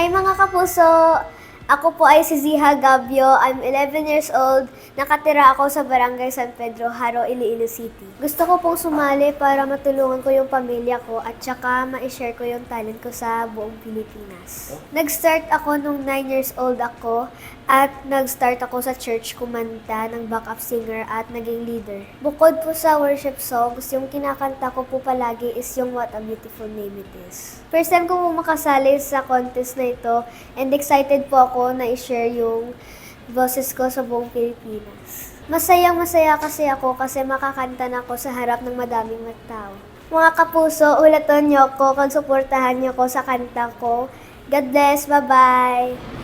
Hi mga kapuso! Ako po ay si Ziha Gabio. I'm 11 years old. Nakatira ako sa Barangay San Pedro, Haro, Iloilo City. Gusto ko pong sumali para matulungan ko yung pamilya ko at saka ma-share ko yung talent ko sa buong Pilipinas. Nag-start ako nung 9 years old ako at nag-start ako sa church kumanta ng backup singer at naging leader. Bukod po sa worship songs, yung kinakanta ko po palagi is yung What a Beautiful Name It Is. First time ko po makasali sa contest na ito and excited po ako na i-share yung boses ko sa buong Pilipinas. Masayang-masaya kasi ako kasi makakanta na ako sa harap ng madaming tao. Mga kapuso, ulatan niyo ako, kag suportahan niyo ko sa kanta ko. God bless, bye-bye!